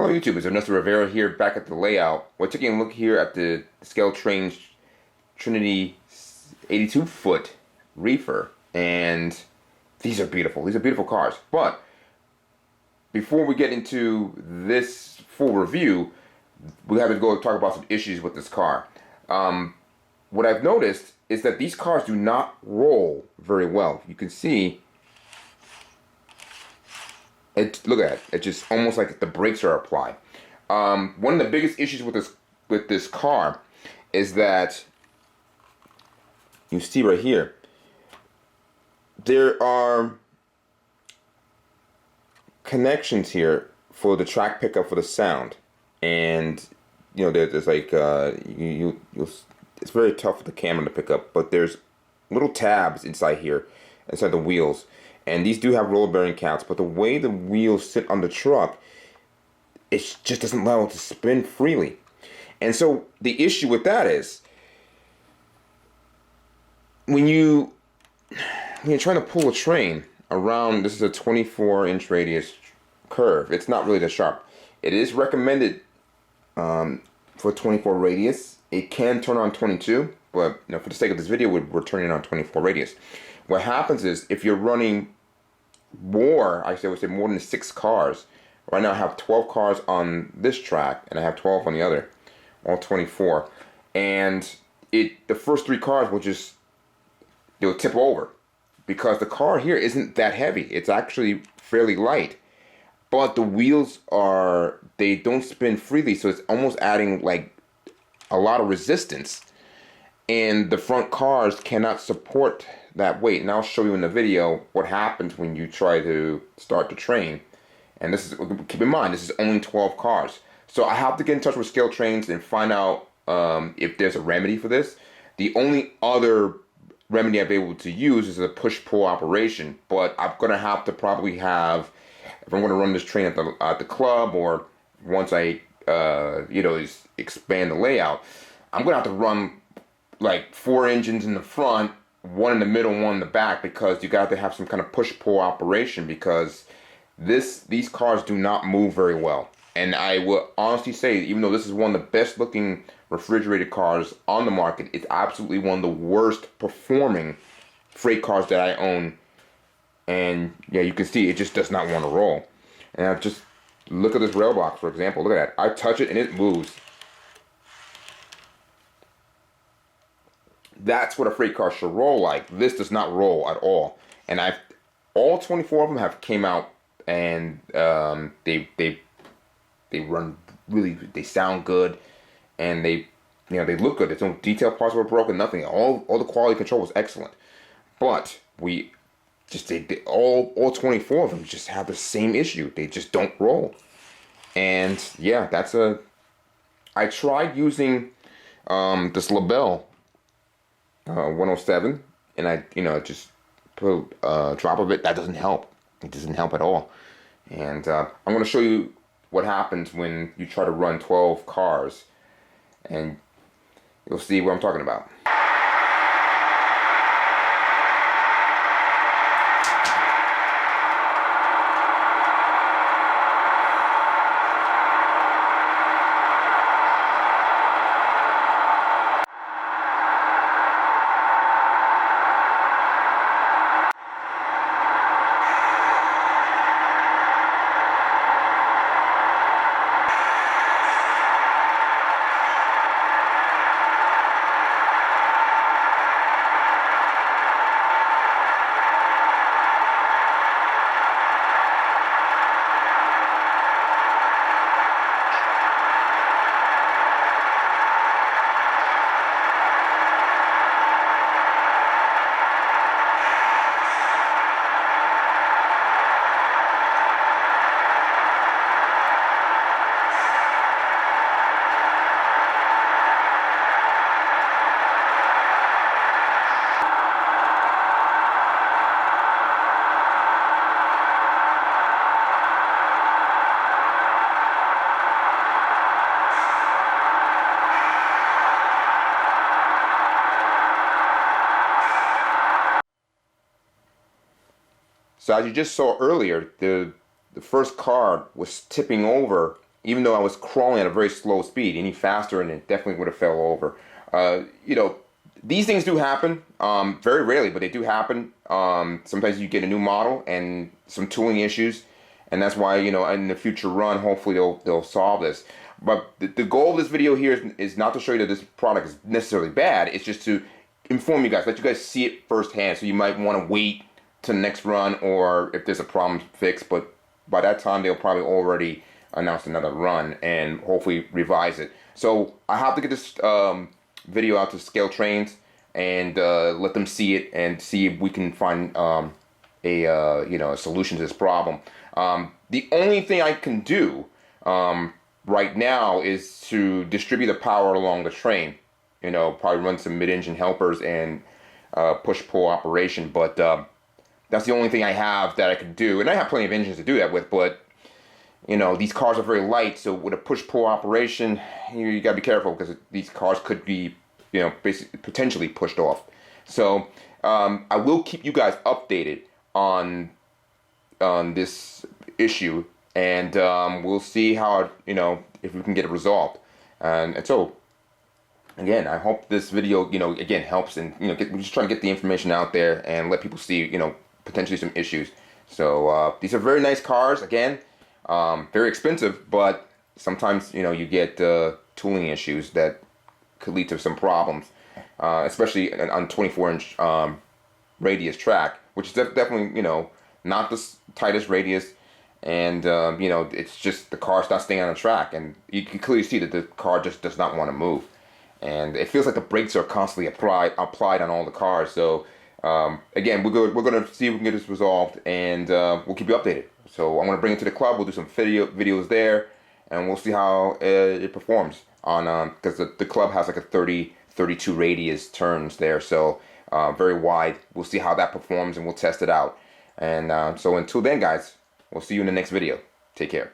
Hello YouTube, it's Ernesto Rivera here back at the layout. We're taking a look here at the scale trained Trinity 82 foot Reefer, and these are beautiful. These are beautiful cars. But before we get into this full review, we have to go talk about some issues with this car. What I've noticed is that these cars do not roll very well. You can see it. Look at it. It's just almost like the brakes are applied. One of the biggest issues with this car is that you see right here, there are connections here for the track pickup for the sound, and you know there's like it's very tough for the camera to pick up, but there's little tabs inside here, inside the wheels, and these do have roller bearing caps, but the way the wheels sit on the truck, it just doesn't allow it to spin freely. And so the issue with that is when you're trying to pull a train around, this is a 24-inch radius curve. It's not really that sharp. It is recommended for 24 radius. It can turn on 22, but you know, for the sake of this video, we're turning on 24 radius. What happens is if you're running more, I would say more than 6 cars. Right now I have 12 cars on this track, and I have 12 on the other, all 24. And the first 3 cars they'll tip over because the car here isn't that heavy. It's actually fairly light, but the wheels they don't spin freely, so it's almost adding like a lot of resistance, and the front cars cannot support that weight. And I'll show you in the video what happens when you try to start the train. And this is, keep in mind, this is only 12 cars. So I have to get in touch with Scale Trains and find out if there's a remedy for this. The only other remedy I'll be able to use is a push-pull operation, but I'm gonna have to probably have, if I'm gonna run this train at the club, or once I expand the layout, I'm gonna have to run like 4 engines in the front, 1 in the middle, 1 in the back, because you got to have some kind of push-pull operation, because these cars do not move very well. And I will honestly say, even though this is one of the best looking refrigerated cars on the market, it's absolutely one of the worst performing freight cars that I own. And yeah, you can see it just does not want to roll. And I just look at this rail box, for example. Look at that. I touch it and it moves. That's what a freight car should roll like. This does not roll at all. And all 24 of them have came out, and they run really, they sound good, and they look good. There's no detail parts were broken, nothing. All the quality control was excellent. But all 24 of them just have the same issue. They just don't roll. And yeah, I tried using this LaBelle 107, and I just put a drop of it. That doesn't help. It doesn't help at all. And I'm going to show you what happens when you try to run 12 cars, and you'll see what I'm talking about. So as you just saw earlier, the first car was tipping over even though I was crawling at a very slow speed. Any faster and it definitely would have fell over. You know, these things do happen, very rarely, but they do happen. Sometimes you get a new model and some tooling issues, and that's why, you know, in the future run, hopefully they'll solve this. But the goal of this video here is not to show you that this product is necessarily bad. It's just to inform you guys, let you guys see it firsthand. So you might want to wait to the next run, or if there's a problem, fix. But by that time, they'll probably already announce another run and hopefully revise it. So I have to get this video out to Scale Trains and let them see it and see if we can find you know, a solution to this problem. The only thing I can do right now is to distribute the power along the train. You know, probably run some mid-engine helpers and push-pull operation, but that's the only thing I have that I could do. And I have plenty of engines to do that with, but, you know, these cars are very light, so with a push-pull operation, you gotta be careful because these cars could be, you know, basically potentially pushed off. So I will keep you guys updated on this issue, and we'll see how, you know, if we can get it resolved. And so, again, I hope this video, you know, again, helps, and, you know, we're just trying to get the information out there and let people see, you know, potentially some issues. So these are very nice cars. Again, very expensive, but sometimes, you know, you get tooling issues that could lead to some problems, especially on 24-inch radius track, which is definitely, you know, not the tightest radius. And, you know, it's just the car's not staying on the track, and you can clearly see that the car just does not want to move. And it feels like the brakes are constantly applied on all the cars. So, again, we're going to see if we can get this resolved, and we'll keep you updated. So I'm going to bring it to the club. We'll do some videos there, and we'll see how it performs on, because the club has like a 32 radius turns there. So very wide. We'll see how that performs, and we'll test it out. And so until then, guys, we'll see you in the next video. Take care.